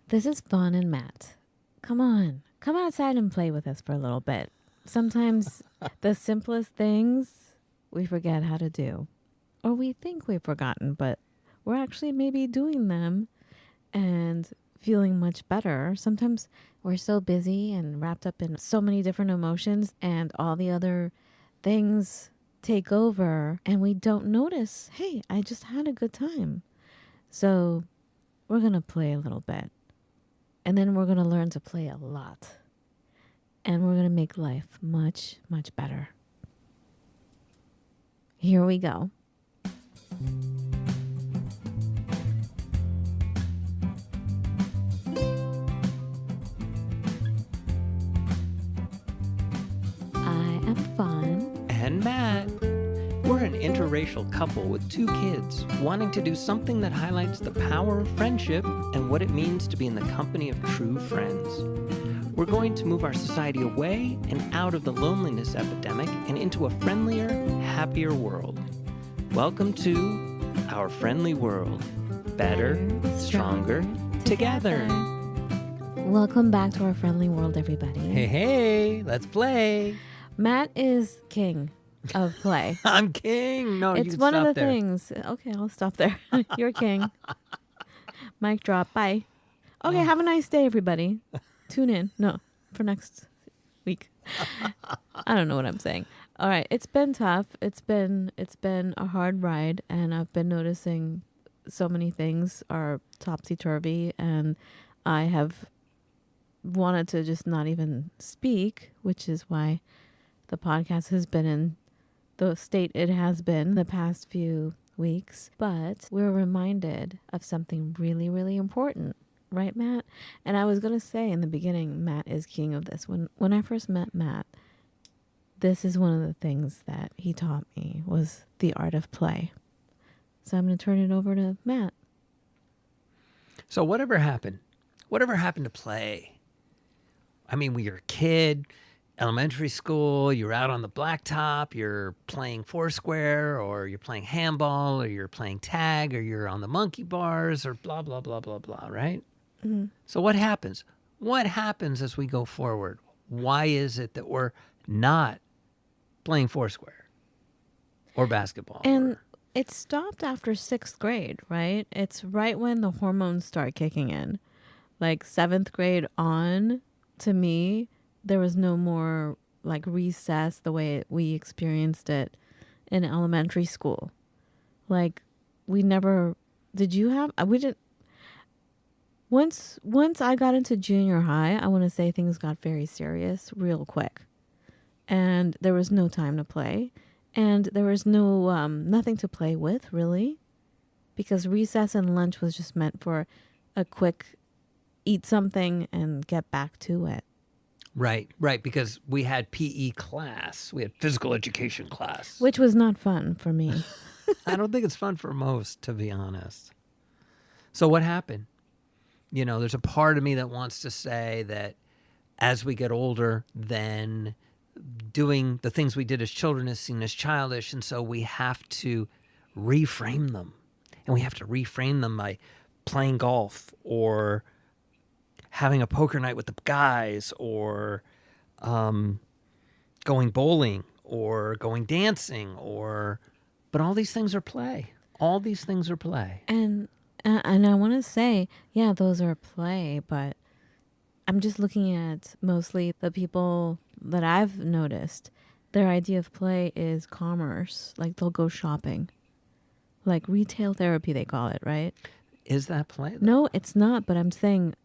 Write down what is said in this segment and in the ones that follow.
This is Fawn and Matt. Come on, come outside and play with us for a little bit. Sometimes the simplest things we forget how to do, or we think we've forgotten, but we're actually maybe doing them and feeling much better. Sometimes we're so busy and wrapped up in so many different emotions, and all the other things take over, and we don't notice, hey, I just had a good time. So we're going to play a little bit. And then we're going to learn to play a lot. And we're going to make life much, much better. Here we go. I am Fawn. And Matt. We're an interracial couple with 2 kids wanting to do something that highlights the power of friendship and what it means to be in the company of true friends. We're going to move our society away and out of the loneliness epidemic and into a friendlier, happier world. Welcome to our friendly world. Better, stronger, together. Welcome back to our friendly world, everybody. Hey, let's play. Matt is king of play. I'm king. No, It's you one of the stop there. things. Okay, I'll stop there. You're king. Mic drop. Bye. Okay, have a nice day, everybody. Tune in. No, for next week. I don't know what I'm saying. All right, it's been tough. It's been a hard ride, and I've been noticing so many things are topsy-turvy, and I have wanted to just not even speak, which is why the podcast has been in the state it has been the past few weeks. But we're reminded of something really, really important. Right, Matt? And I was going to say in the beginning, Matt is king of this. When I first met Matt, this is one of the things that he taught me was the art of play. So I'm going to turn it over to Matt. So whatever happened to play? I mean, when you're a kid, elementary school, you're out on the blacktop, you're playing Foursquare, or you're playing handball, or you're playing tag, or you're on the monkey bars, or blah, blah, blah, blah, blah, right? Mm-hmm. So what happens? What happens as we go forward? Why is it that we're not playing Foursquare or basketball? And it stopped after 6th grade, right? It's right when the hormones start kicking in. Like 7th grade on, to me, there was no more like recess the way we experienced it in elementary school. Like we never, did you have, we didn't, once I got into junior high, I want to say things got very serious real quick. And there was no time to play. And there was no, nothing to play with really. Because recess and lunch was just meant for a quick eat something and get back to it. Right, because we had PE class. We had physical education class. Which was not fun for me. I don't think it's fun for most, to be honest. So what happened? You know, there's a part of me that wants to say that as we get older, then doing the things we did as children is seen as childish, and so we have to reframe them. And we have to reframe them by playing golf or having a poker night with the guys, or going bowling, or going dancing, but all these things are play. All these things are play. And I want to say, yeah, those are play, but I'm just looking at mostly the people that I've noticed. Their idea of play is commerce. Like they'll go shopping. Like retail therapy, they call it, right? Is that play, though? No, it's not, but I'm saying,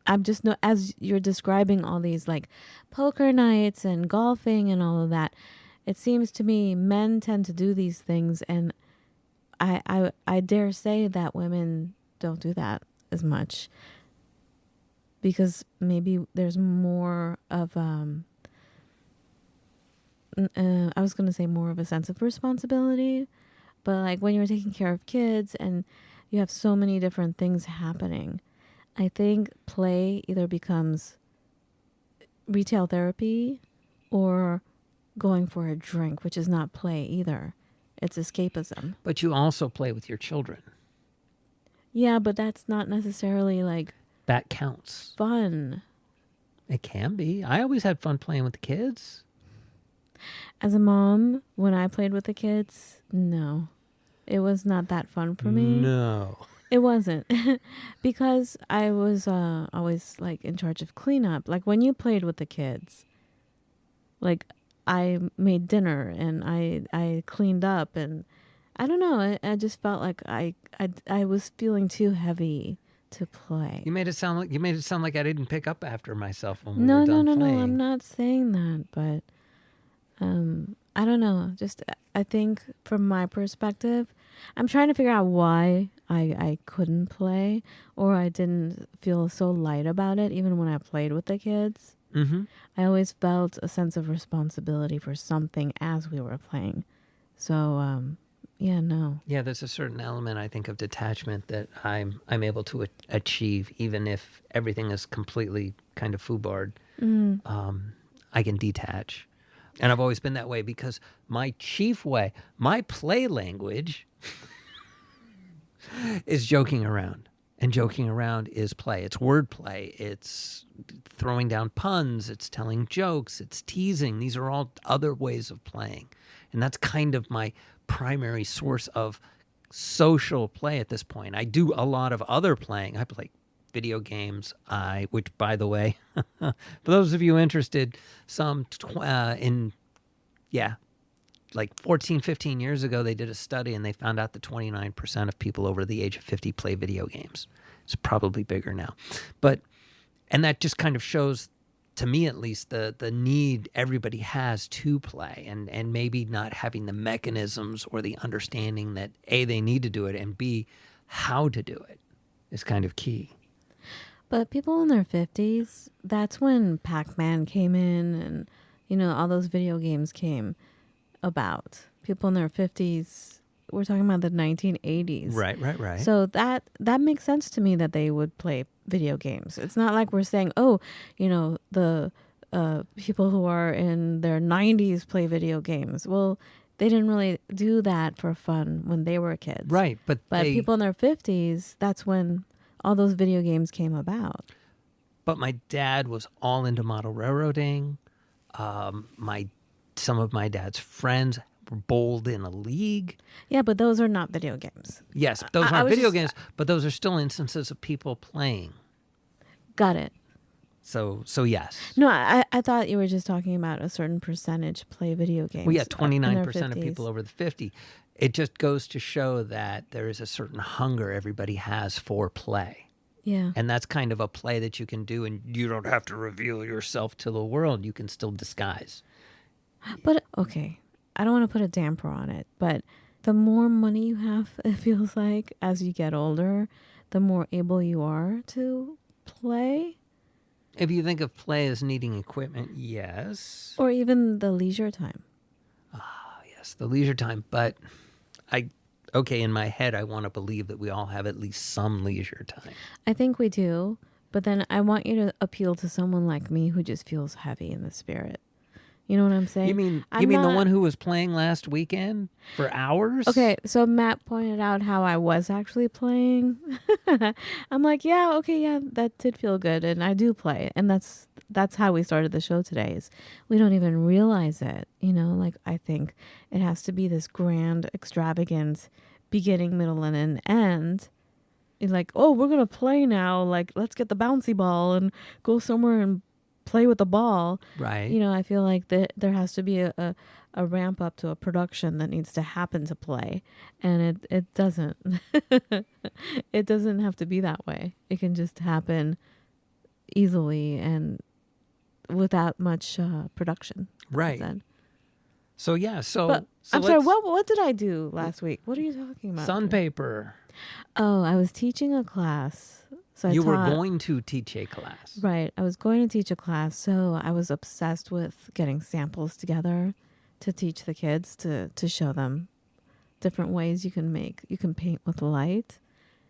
I'm just, as you're describing all these like poker nights and golfing and all of that, it seems to me men tend to do these things, and I dare say that women don't do that as much because maybe there's more of I was going to say more of a sense of responsibility, but like when you're taking care of kids and you have so many different things happening, I think play either becomes retail therapy or going for a drink, which is not play either. It's escapism. But you also play with your children. Yeah, but that's not necessarily like that counts. fun. It can be. I always had fun playing with the kids. As a mom, when I played with the kids, no. It was not that fun for me. No. It wasn't. Because I was always like in charge of cleanup. Like when you played with the kids, like I made dinner and I cleaned up, and I don't know, I just felt like I was feeling too heavy to play. You made it sound like I didn't pick up after myself when we No, were done no, playing. no, I'm not saying that, but I don't know. Just I think from my perspective, I'm trying to figure out why I couldn't play, or I didn't feel so light about it even when I played with the kids. Mm-hmm. I always felt a sense of responsibility for something as we were playing. So yeah, no. Yeah, there's a certain element, I think, of detachment that I'm able to achieve, even if everything is completely kind of foobarred. I can detach. And I've always been that way because my chief way, my play language is joking around. And joking around is play. It's wordplay. It's throwing down puns. It's telling jokes. It's teasing. These are all other ways of playing. And that's kind of my primary source of social play at this point. I do a lot of other playing. I play video games, which, by the way, for those of you interested, like 14, 15 years ago, they did a study and they found out that 29% of people over the age of 50 play video games. It's probably bigger now. And that just kind of shows, to me at least, the need everybody has to play, and maybe not having the mechanisms or the understanding that A, they need to do it, and B, how to do it is kind of key. But people in their 50s, that's when Pac-Man came in and, all those video games came about. People in their 50s, we're talking about the 1980s. Right. So that makes sense to me that they would play video games. It's not like we're saying, the people who are in their 90s play video games. Well, they didn't really do that for fun when they were kids. Right, but people in their 50s, that's when all those video games came about. But my dad was all into model railroading. Some of my dad's friends were bowled in a league. Yeah, but those are not video games. Yes, those aren't video games, but those are still instances of people playing. Got it. So yes. No, I thought you were just talking about a certain percentage play video games. Well, yeah, 29% of people over the 50. It just goes to show that there is a certain hunger everybody has for play. Yeah. And that's kind of a play that you can do, and you don't have to reveal yourself to the world. You can still disguise. But, okay, I don't want to put a damper on it, but the more money you have, it feels like, as you get older, the more able you are to play. If you think of play as needing equipment, yes. Or even the leisure time. Yes, the leisure time. But in my head, I want to believe that we all have at least some leisure time. I think we do. But then I want you to appeal to someone like me who just feels heavy in the spirit. You know what I'm saying? You mean the one who was playing last weekend for hours? Okay, so Matt pointed out how I was actually playing. I'm like, yeah, that did feel good, and I do play, and that's how we started the show today. Is we don't even realize it, Like I think it has to be this grand, extravagant beginning, middle, and an end. Like, oh, we're gonna play now. Like, let's get the bouncy ball and go somewhere and play with the ball. Right. I feel like there has to be a ramp up to a production that needs to happen to play, and it doesn't. It doesn't have to be that way. It can just happen easily and without much production. Right. So yeah. But I'm sorry. What did I do last week? What are you talking about? Sandpaper. Oh, I was teaching a class. So you were going to teach a class. Right. I was going to teach a class, so I was obsessed with getting samples together to teach the kids, to show them different ways you can paint with light.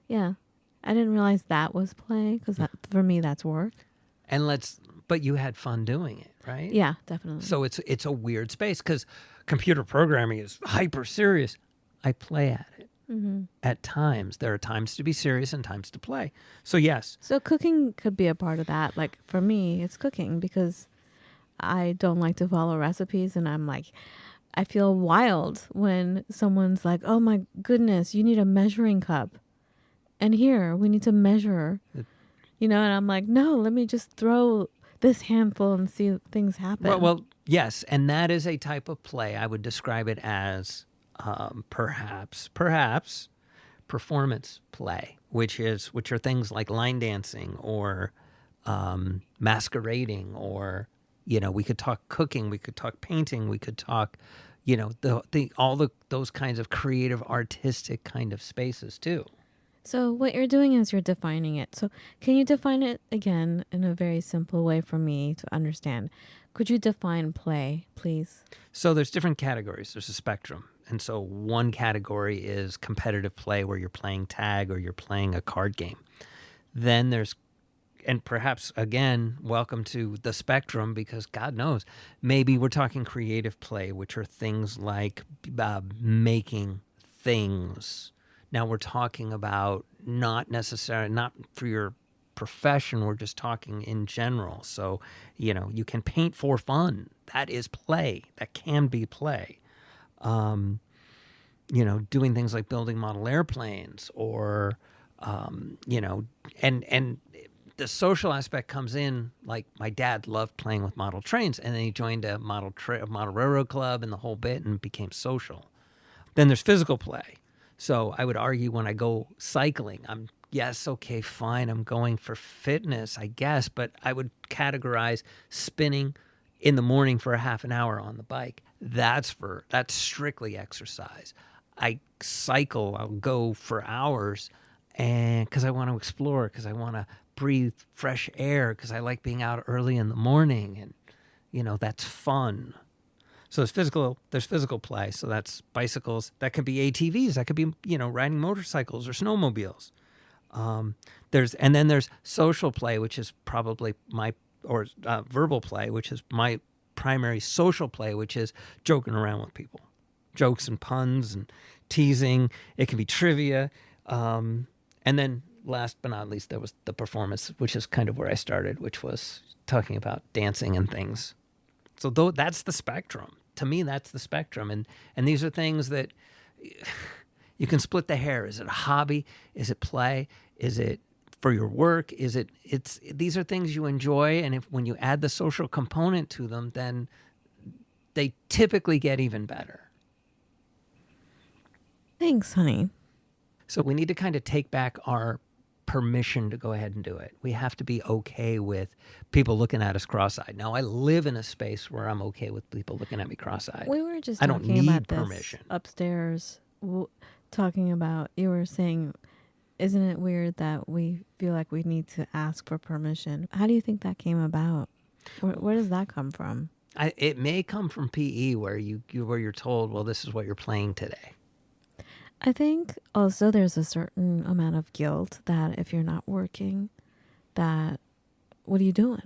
Yeah. I didn't realize that was play, because for me that's work. But you had fun doing it, right? Yeah, definitely. So it's a weird space, because computer programming is hyper serious. I play at it. at times. There are times to be serious and times to play. So yes, So cooking could be a part of that. Like for me, it's cooking because I don't like to follow recipes, and I'm like, I feel wild when someone's like, "Oh my goodness, you need a measuring cup." And here, we need to measure. And I'm like, "No, let me just throw this handful and see things happen." well, yes, and that is a type of play. I would describe it as perhaps performance play, which are things like line dancing or masquerading, or we could talk cooking, we could talk painting, we could talk those kinds of creative, artistic kind of spaces too. So what you're doing is you're defining it. So can you define it again in a very simple way for me to understand? Could you define play, please? So there's different categories. There's a spectrum. And so one category is competitive play, where you're playing tag or you're playing a card game. Then there's, and perhaps again, welcome to the spectrum, because God knows, maybe we're talking creative play, which are things like making things. Now we're talking about not for your profession, we're just talking in general. So, you can paint for fun. That is play. That can be play. Doing things like building model airplanes, or, and the social aspect comes in. Like my dad loved playing with model trains, and then he joined a model railroad club and the whole bit, and became social. Then there's physical play. So I would argue when I go cycling, I'm going for fitness, I guess, but I would categorize spinning in the morning for a half an hour on the bike. That's strictly exercise. I cycle, I'll go for hours, and because I want to explore, because I want to breathe fresh air, because I like being out early in the morning, and that's fun. So there's physical play. So that's bicycles. That could be ATVs. That could be, riding motorcycles or snowmobiles. There's social play, which is probably verbal play, which is my primary social play, which is joking around with people, jokes and puns and teasing. It can be trivia. And then last but not least, there was the performance, which is kind of where I started, which was talking about dancing and things. So that's the spectrum. To me, that's the spectrum. And these are things that you can split the hair. Is it a hobby? Is it play? Is it for your work? These are things you enjoy. And when you add the social component to them, then they typically get even better. Thanks, honey. So we need to kind of take back our permission to go ahead and do it. We have to be okay with people looking at us cross-eyed. Now, I live in a space where I'm okay with people looking at me cross-eyed. We were just I don't talking need about this permission. upstairs, talking about, you were saying, isn't it weird that we feel like we need to ask for permission? How do you think that came about? Where does that come from? It may come from PE, where you're told, well, this is what you're playing today. I think also there's a certain amount of guilt that if you're not working, that what are you doing?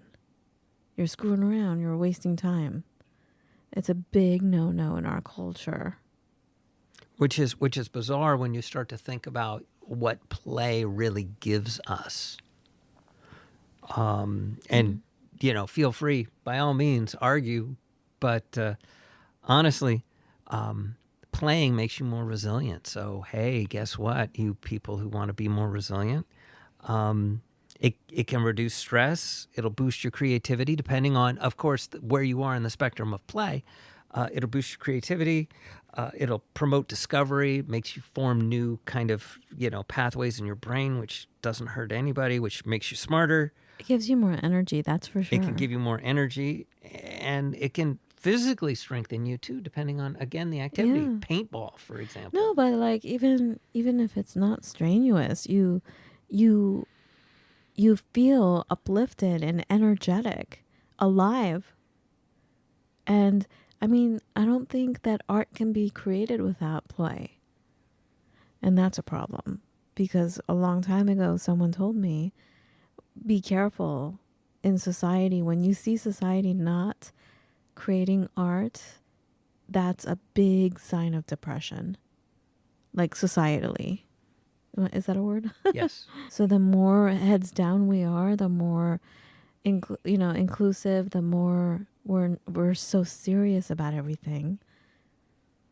You're screwing around. You're wasting time. It's a big no-no in our culture. Which is bizarre when you start to think about what play really gives us. And, feel free, by all means, argue. But honestly, playing makes you more resilient. So, hey, guess what? You people who want to be more resilient, it can reduce stress. It'll boost your creativity, depending on, of course, where you are in the spectrum of play. It'll boost your creativity. It'll promote discovery, makes you form new kind of, pathways in your brain, which doesn't hurt anybody, which makes you smarter. It gives you more energy, that's for sure. It can give you more energy, and it can physically strengthen you too, depending on, again, the activity. Yeah. Paintball, for example. No, but like even if it's not strenuous, you feel uplifted and energetic, alive. And I mean, I don't think that art can be created without play. And that's a problem, because a long time ago someone told me, be careful in society. When you see society not creating art, that's a big sign of depression. like societally. Is that a word? Yes. So the more heads down we are, the more inclusive, the more we're so serious about everything,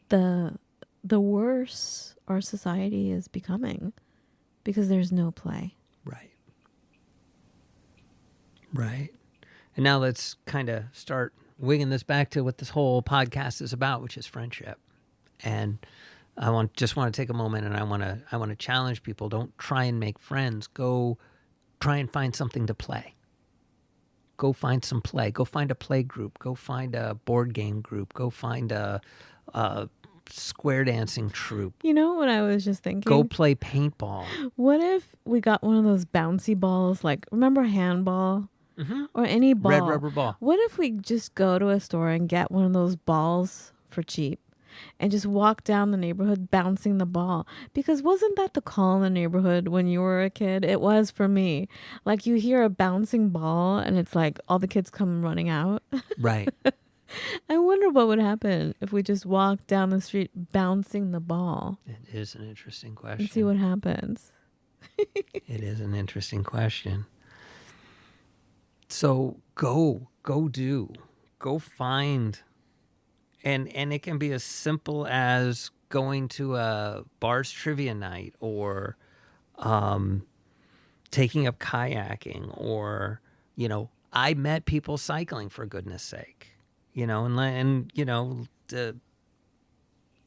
the worse our society is becoming, because there's no play. Right. Right. And now let's kind of start winging this back to what this whole podcast is about, which is friendship. And I just want to take a moment, and I want to challenge people. Don't try and make friends. Go try and find something to play. Go find some play. Go find a play group. Go find a board game group. Go find a square dancing troupe. You know what I was just thinking? Go play paintball. What if we got one of those bouncy balls, like, remember handball? Mm-hmm. Or any ball. Red rubber ball. What if we just go to a store and get one of those balls for cheap and just walk down the neighborhood bouncing the ball? Because wasn't that the call in the neighborhood when you were a kid? It was for me. Like, you hear a bouncing ball and it's like all the kids come running out. Right. I wonder what would happen if we just walked down the street bouncing the ball. It is an interesting question. And see what happens. It is an interesting question. So go find, and it can be as simple as going to a bar's trivia night, or taking up kayaking, or, I met people cycling, for goodness sake,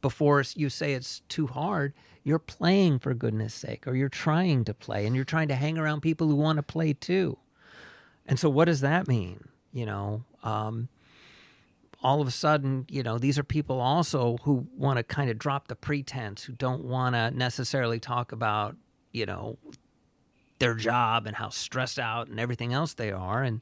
before you say it's too hard, you're playing, for goodness sake, or you're trying to play, and you're trying to hang around people who want to play too. And so what does that mean? All of a sudden, these are people also who want to kind of drop the pretense, who don't want to necessarily talk about, their job and how stressed out and everything else they are. And,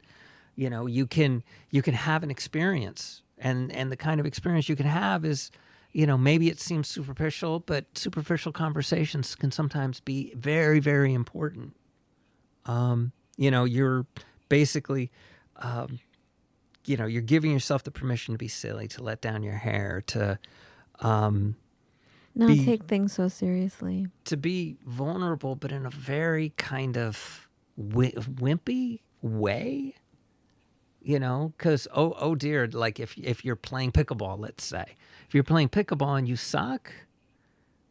you can have an experience, and the kind of experience you can have is, maybe it seems superficial, but superficial conversations can sometimes be very, very important. You're basically, you're giving yourself the permission to be silly, to let down your hair, to not take things so seriously, to be vulnerable, but in a very kind of wimpy way. Because oh dear, like if you're playing pickleball, let's say, if you're playing pickleball and you suck,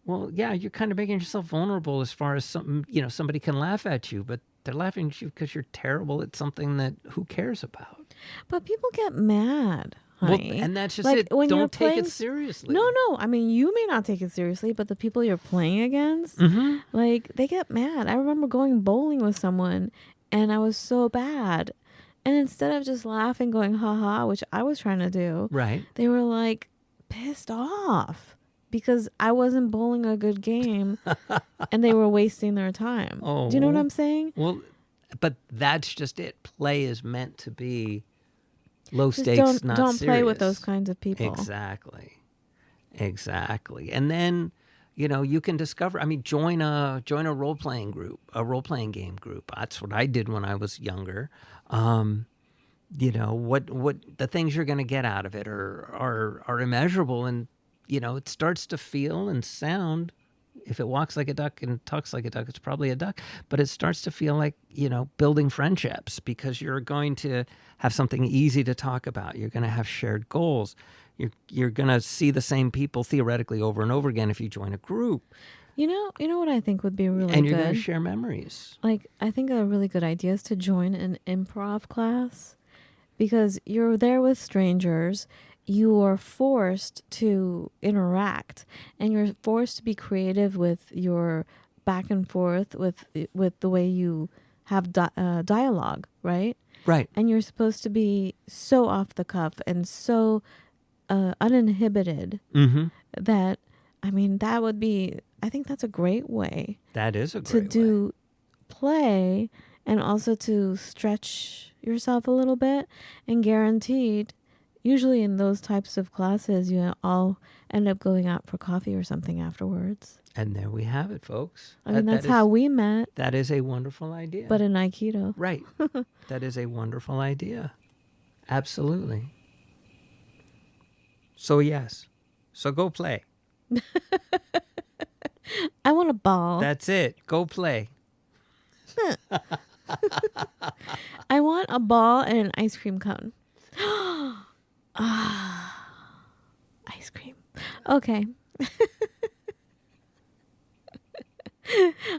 well, yeah, you're kind of making yourself vulnerable as far as somebody can laugh at you, but they're laughing at you because you're terrible at something that who cares about. But people get mad, honey. Well, and that's just like, it. When Don't you're take playing, it seriously. No. I mean, you may not take it seriously, but the people you're playing against, like, they get mad. I remember going bowling with someone, and I was so bad. And instead of just laughing, going, ha, which I was trying to do, right, they were, like, pissed off because I wasn't bowling a good game and they were wasting their time. Oh. Do you know what I'm saying? Well, but that's just it. Play is meant to be low stakes, not don't serious. play with those kinds of people. Exactly. And then, you can discover, join a role-playing group, a role-playing game group. That's what I did when I was younger. What the things you're going to get out of it are immeasurable, and it starts to feel and sound. If it walks like a duck and talks like a duck, it's probably a duck. But it starts to feel like building friendships, because you're going to have something easy to talk about. You're going to have shared goals. You're going to see the same people theoretically over and over again if you join a group. You know what I think would be really good? And you're going to share memories. Like, I think a really good idea is to join an improv class, because you're there with strangers. You are forced to interact, and you're forced to be creative with your back and forth with the way you have dialogue, right? Right. And you're supposed to be so off the cuff and so uninhibited that, that would be, I think that's a great way. That is a great to way. do play, and also to stretch yourself a little bit, and guaranteed, usually in those types of classes, you all end up going out for coffee or something afterwards. And there we have it, folks. That's how we met. That is a wonderful idea. But in Aikido. Right. That is a wonderful idea. Absolutely. So yes. So go play. I want a ball. That's it. Go play. I want a ball and an ice cream cone. Ice cream. Okay.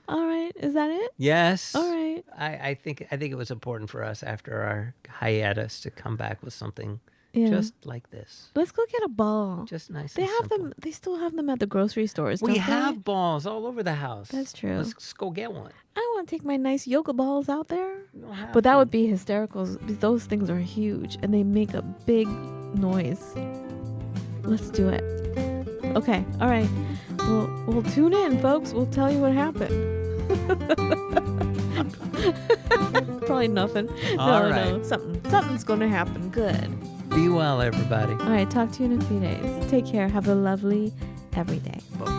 All right. Is that it? Yes. All right. I think it was important for us after our hiatus to come back with something Yeah. just like this. Let's go get a ball. Just nice. They and have simple. them. They still have them at the grocery stores. We don't have they? balls all over the house. That's true. Let's go get one. I want to take my nice yoga balls out there. You don't have But that to. would be hysterical. Those things are huge and they make a big noise. Let's do it. Okay. All right. We'll tune in, folks. We'll tell you what happened. Probably nothing. All No. right. Something's going to happen. Good. Be well, everybody. All right. Talk to you in a few days. Take care. Have a lovely every day. Bye.